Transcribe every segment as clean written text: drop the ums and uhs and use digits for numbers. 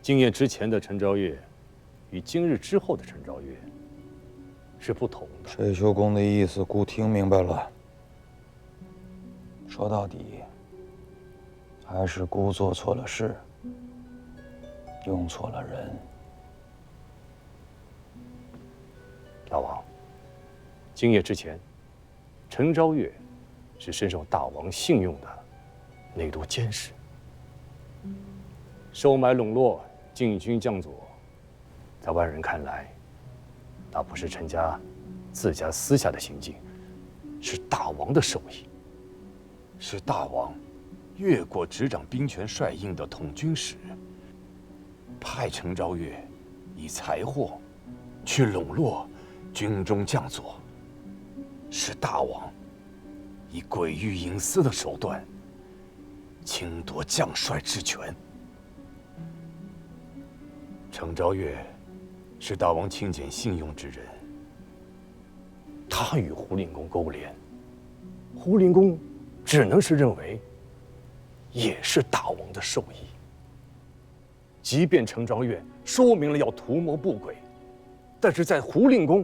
今夜之前的陈昭岳，与今日之后的陈昭岳是不同的。水秀公的意思，姑听明白了。说到底，还是姑做错了事，用错了人。大王，今夜之前，陈昭岳是深受大王信用的内都监视，收买笼络禁军将佐，在外人看来，那不是陈家自家私下的行径，是大王的手艺，是大王越过执掌兵权帅印的统军使，派陈昭岳以财货去笼络军中将佐，是大王以诡域隐私的手段侵夺将帅之权。陈昭岳是大王亲拣信用之人，他与胡令公勾连，胡令公只能是认为也是大王的授意。即便陈昭岳说明了要图谋不轨，但是在胡令公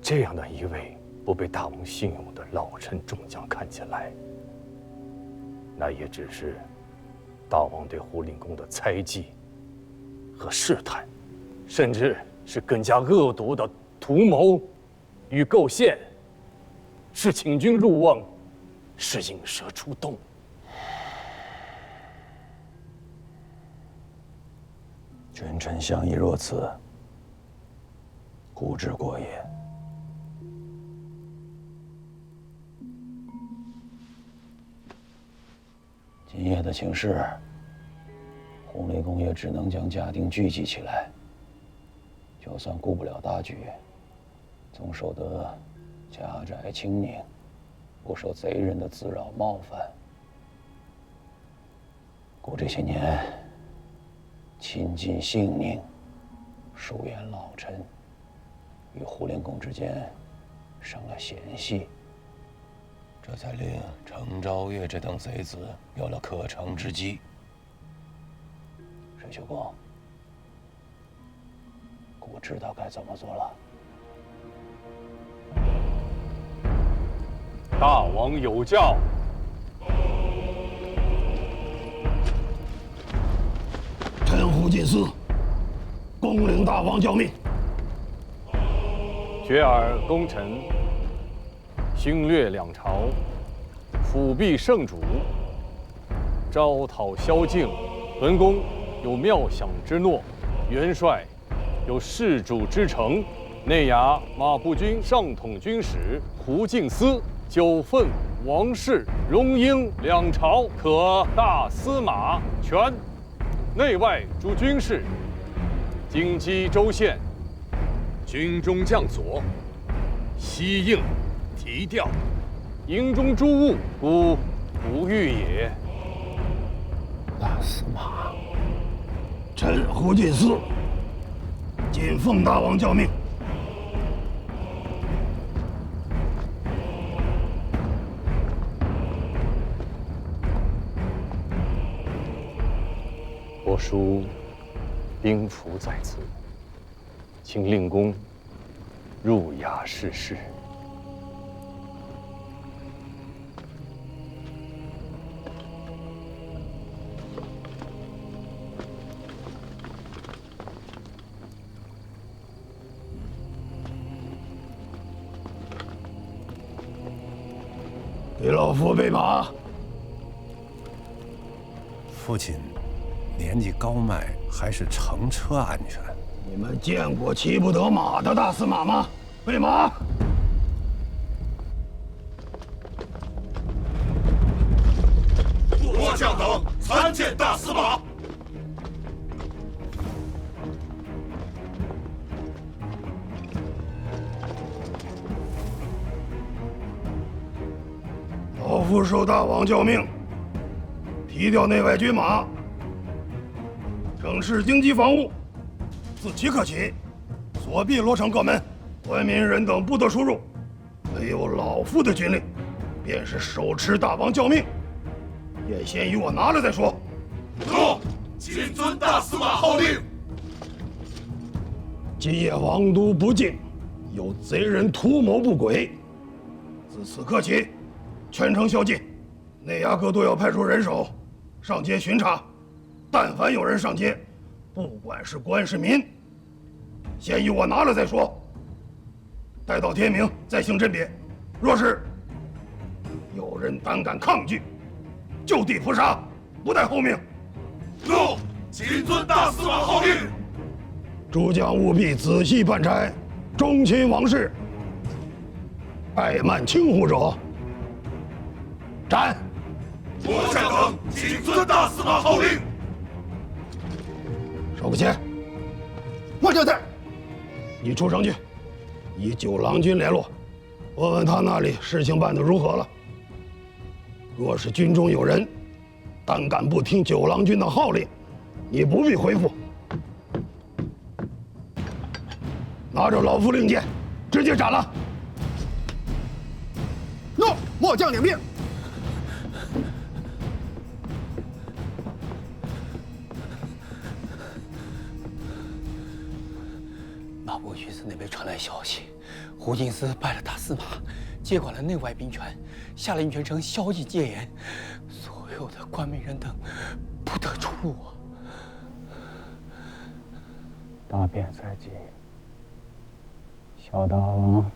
这样的一位不被大王信用的老臣众将看起来，那也只是大王对胡令公的猜忌和试探，甚至是更加恶毒的图谋与构陷，是请君入瓮，是引蛇出洞。君臣相议若此，姑之过也。今夜的请示，洪雷公也只能将家丁聚集起来。就算顾不了大局，总守得家宅清宁，不受贼人的滋扰冒犯。姑这些年亲近性命，疏远老臣，与胡令公之间生了嫌隙，这才令程昭岳这等贼子有了可乘之机。水秀公，姑知道该怎么做了。大王有教。臣胡进思，恭领大王教命。决尔功臣，兴略两朝，辅弼圣主，招讨宵禁。本宫有妙想之诺，元帅有事主之诚。内衙马步军上统军使胡敬思9份王室荣膺两朝，可大司马权。内外诸军事，京畿州县，军中将佐，西应提调，营中诸务，孤不欲也。大司马，臣胡进思，谨奉大王教命。我书兵符在此，请令公入衙试事。给老夫备马。父亲年纪高迈，还是乘车安全。你们见过骑不得马的大司马吗？备马！末将等参见大司马。老夫受大王教命，提调内外军马，整治京畿防务，自即刻起，锁闭罗城各门，官民人等不得出入。没有老夫的军令，便是手持大王教命。眼先与我拿了再说。诺，谨遵大司马号令。今夜王都不静，有贼人图谋不轨。自此刻起，全城宵禁，内衙各都要派出人手上街巡查。但凡有人上街，不管是官是民，先与我拿了再说。待到天明再行甄别。若是有人胆敢抗拒，就地扑杀，不待后命。怒！谨遵大司马号令。诸将务必仔细办差，忠亲王室。怠慢轻忽者，斩！末将等谨遵大司马号令。少不前，末将在。你出城去，与九郎君联络，问问他那里事情办得如何了。若是军中有人胆敢不听九郎君的号令，你不必回复，拿着老夫令箭，直接斩了。诺，末将领命。马步军司那边传来消息，胡金司拜了大司马，接管了内外兵权，下令全城宵禁戒严，所有的官民人等不得出入啊！大变在即，小大王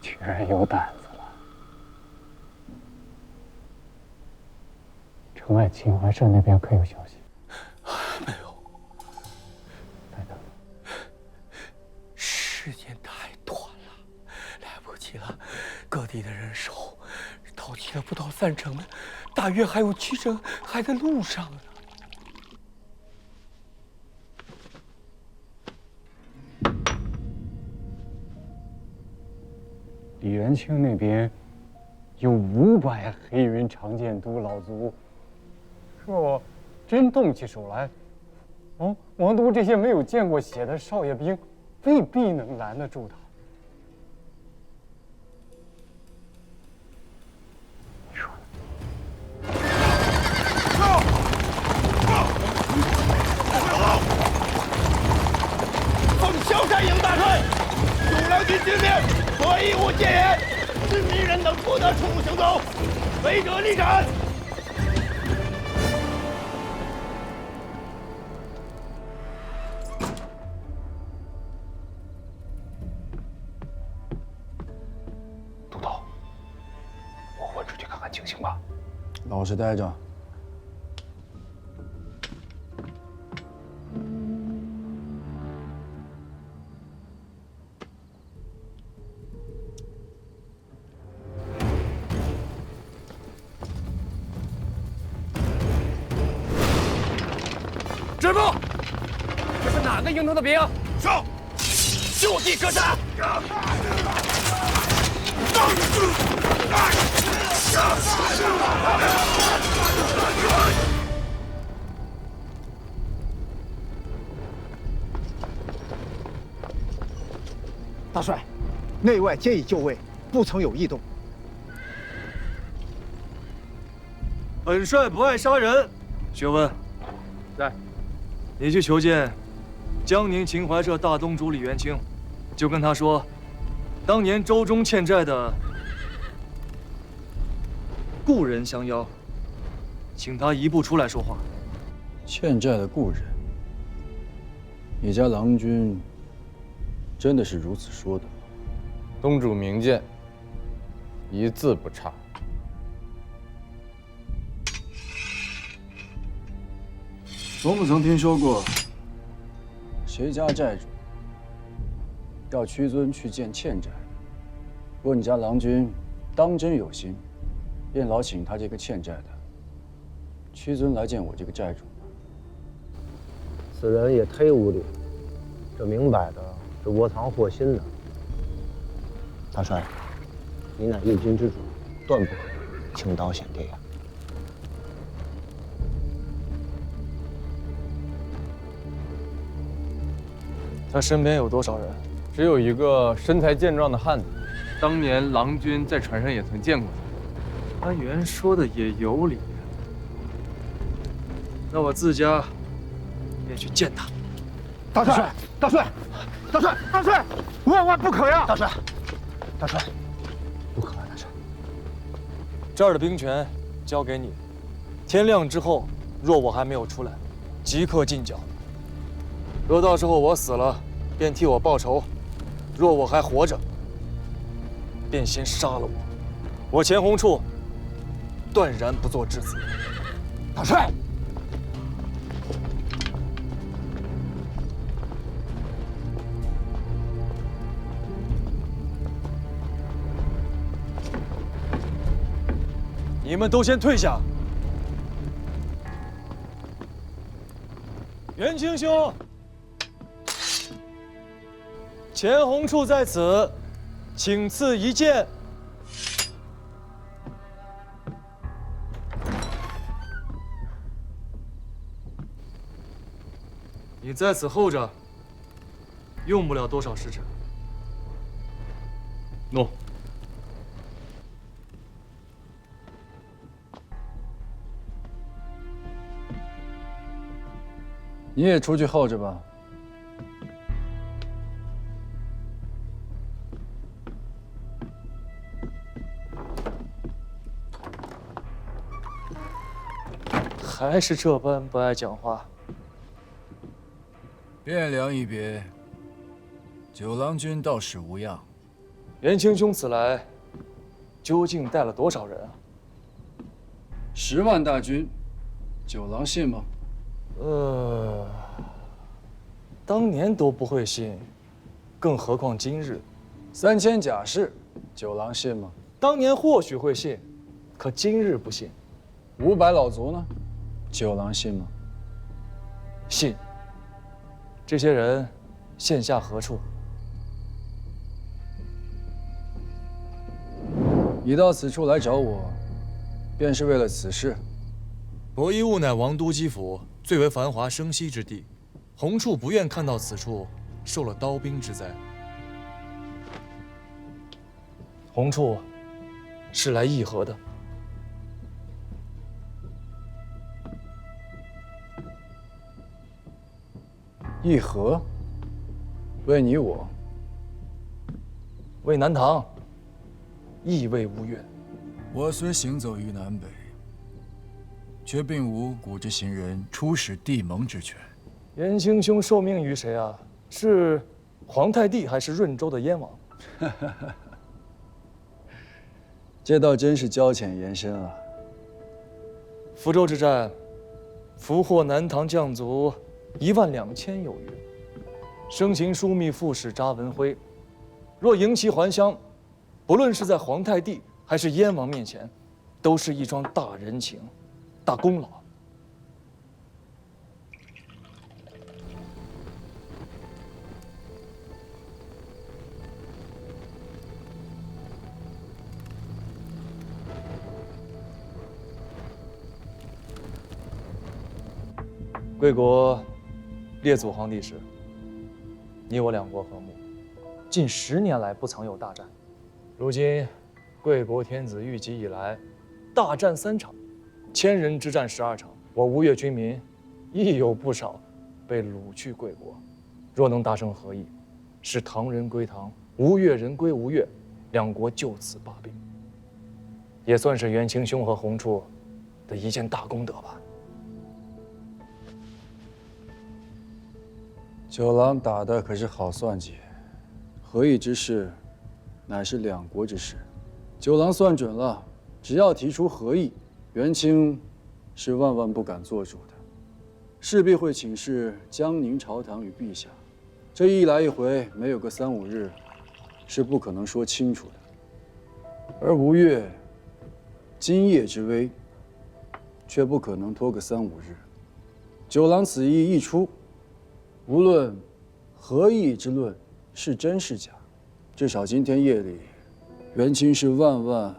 居然有胆子了。城外秦淮社那边可有消息？没有。太等了，时间太短了，来不及了。各地的人手到齐了不到3成呢，大约还有7成还在路上呢。李元清那边有500黑云长剑都老卒，若真动起手来，王都这些没有见过血的少爷兵，未必能拦得住他。你说呢？奉萧山营大帅，九郎军军令，所义务戒严，市民人等不得出入行走，违者立斩。都头，我混出去看看情形吧。老实待着。知府，这是哪个营头的兵？上！就地格杀！大帅，内外皆已就位，不曾有异动。本帅不爱杀人。学问，在。你去求见江宁秦淮社大东主李元清，就跟他说，当年周中欠债的故人相邀，请他一步出来说话。欠债的故人，你家郎君真的是如此说的？东主明鉴，一字不差。从不曾听说过谁家债主要屈尊去见欠债。若你家郎君当真有心，便劳请他这个欠债的屈尊来见我这个债主。此人也忒无礼，这明摆的是窝藏祸心呢。大帅，你乃一军之主，断不可轻刀显地啊！他身边有多少人？只有一个身材健壮的汉子，当年郎君在船上也曾见过他。安元说的也有理，啊，那我自家也去见他。大帅，大帅，大帅，大帅，万万不可呀！大帅，大帅，不可啊，大帅。这儿的兵权交给你，天亮之后，若我还没有出来，即刻进剿。若到时候我死了，便替我报仇；若我还活着，便先杀了我。我钱弘处断然不做质子。大帅。你们都先退下。元清兄，钱弘处在此，请赐一剑。你在此候着，用不了多少时辰。诺。你也出去候着吧。还是这般不爱讲话。汴梁一别，九郎君倒是无恙。元清兄此来，究竟带了多少人啊？10万大军，九郎信吗？当年都不会信，更何况今日？3000甲士，九郎信吗？当年或许会信，可今日不信。500老卒呢？九郎信吗？信。这些人现下何处？你到此处来找我，便是为了此事。伯夷吾乃王都基府最为繁华生息之地，弘处不愿看到此处受了刀兵之灾。弘处是来议和的。议和？为你我？为南唐？亦为吴越。我虽行走于南北，却并无古之行人出使地盟之权。元清兄受命于谁啊？是皇太帝还是润州的燕王？这倒真是交浅言深啊。福州之战，俘获南唐将卒12000有余，生擒枢密副使查文辉。若迎其还乡，不论是在皇太帝还是燕王面前，都是一桩大人情、大功劳。贵国列祖皇帝时，你我两国和睦，近10年来不曾有大战。如今，贵国天子御疾以来，大战3场，1000人之战12场，我吴越军民亦有不少被掳去贵国。若能达成和议，使唐人归唐，吴越人归吴越，两国就此罢兵，也算是元清兄和弘处的一件大功德吧。九郎打的可是好算计，和议之事，乃是两国之事。九郎算准了，只要提出和议，元清是万万不敢做主的，势必会请示江宁朝堂与陛下。这一来一回，没有个3、5日，是不可能说清楚的。而吴越今夜之危，却不可能拖个3、5日。九郎此意一出，无论和议之论是真是假，至少今天夜里，元清是万万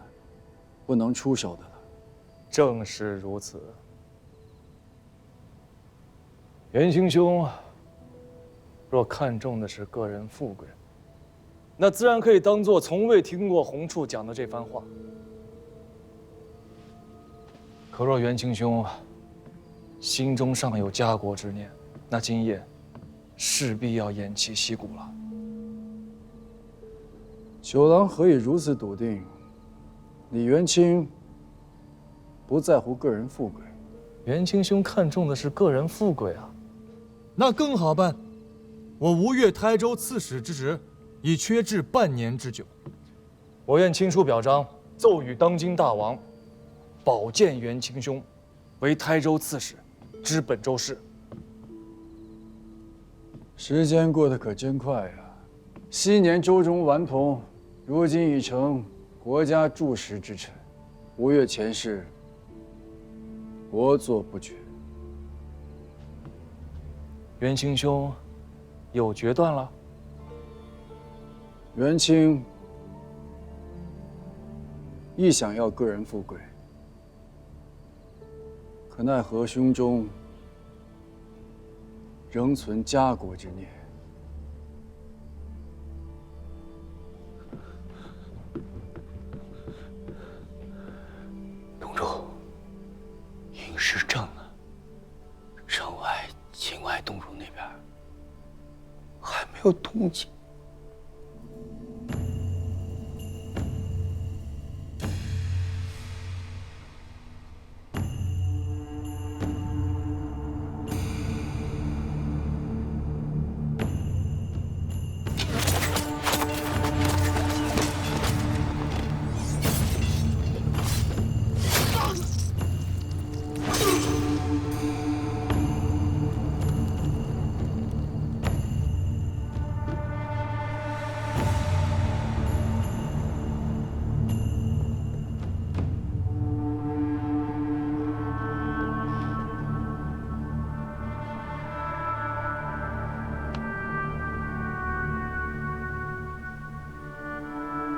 不能出手的了。正是如此。元清兄若看重的是个人富贵，那自然可以当作从未听过弘处讲的这番话。可若元清兄心中尚有家国之念，那今夜势必要偃旗息鼓了。九郎何以如此笃定？你元清不在乎个人富贵？元清兄看重的是个人富贵啊。那更好办，我吴越台州刺史之职已缺至半年之久。我愿亲书表彰，奏与当今大王，保荐元清兄为台州刺史，知本州事。时间过得可真快呀！昔年周中顽童，如今已成国家柱石之臣，吴越前世，国祚不绝。元清兄有决断了？元清亦想要个人富贵，可奈何胸中仍存家国之念。东周，应时正啊，城外、境外东周那边还没有动静。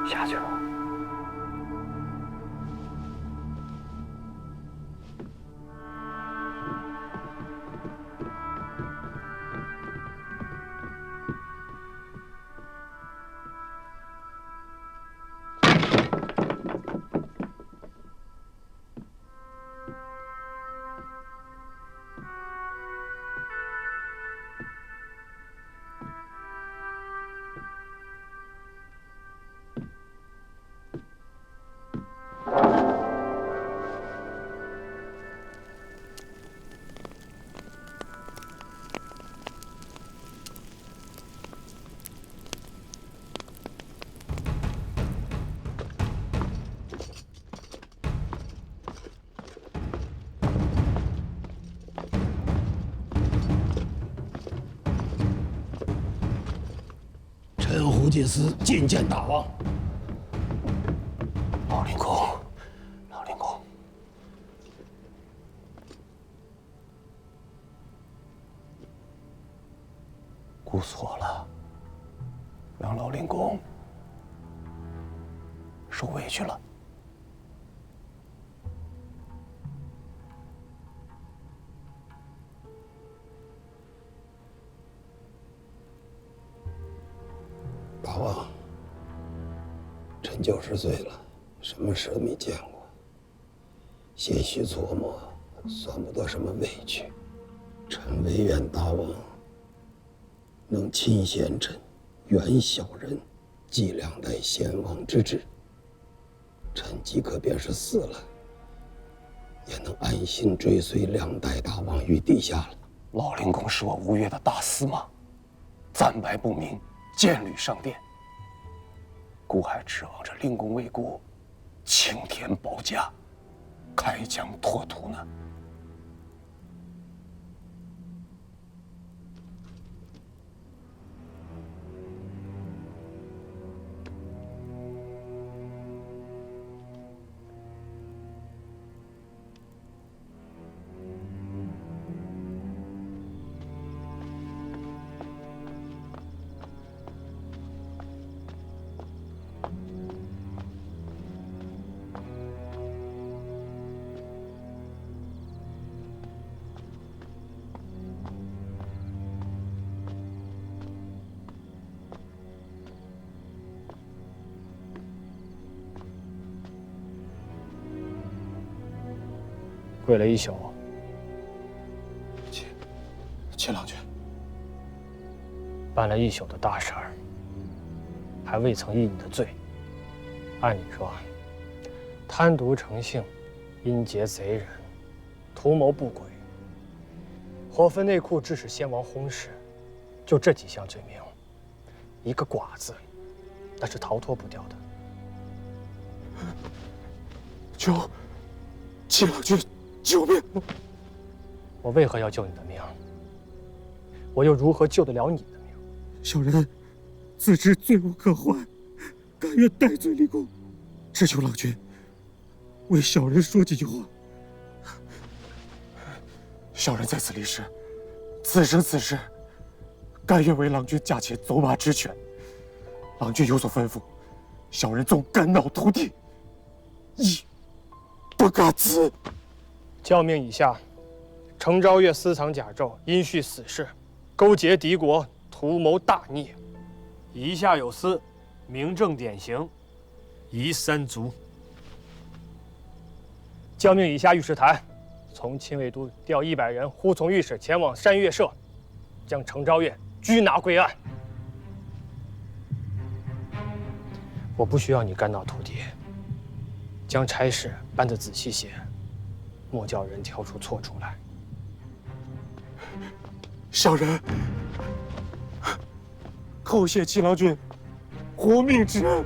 下去吧。臣胡祭司觐见大王。老令公，老令公，顾错了，让老令公受委屈了。大王，臣90岁了，什么事都没见过，些许琢磨，算不得什么委屈。臣唯愿大王能亲贤臣，远小人，计两代先王之志。臣即可便是死了，也能安心追随两代大王于地下了。老令公是我吴越的大司马，战败不明，剑履上殿，孤还指望着令公为国，青天保家，开疆拓土呢。跪了一宿。且两句。办了一宿的大事儿，还未曾议你的罪。按理说，贪渎成性，阴劫贼人，图谋不轨，伙分内库，致使先王薨逝，就这几项罪名，一个寡字，那是逃脱不掉的。求齐郎君救命！我为何要救你的命？我又如何救得了你的命？小人自知罪无可悔，甘愿戴罪立功，只求郎君为小人说几句话。小人在此立誓，此生此世，甘愿为郎君驾前走马执权。郎君有所吩咐，小人纵肝脑涂地，亦不敢辞。教命以下，程昭月私藏甲胄，因蓄死事，勾结敌国，图谋大逆。以下有司，明正典刑，夷三族。教命以下御史台，从亲卫都调100人，护从御史前往山岳社，将程昭月拘拿归案。我不需要你肝脑涂地，将差事办得仔细些，莫叫人挑出错处来。小人叩谢齐郎君活命之恩。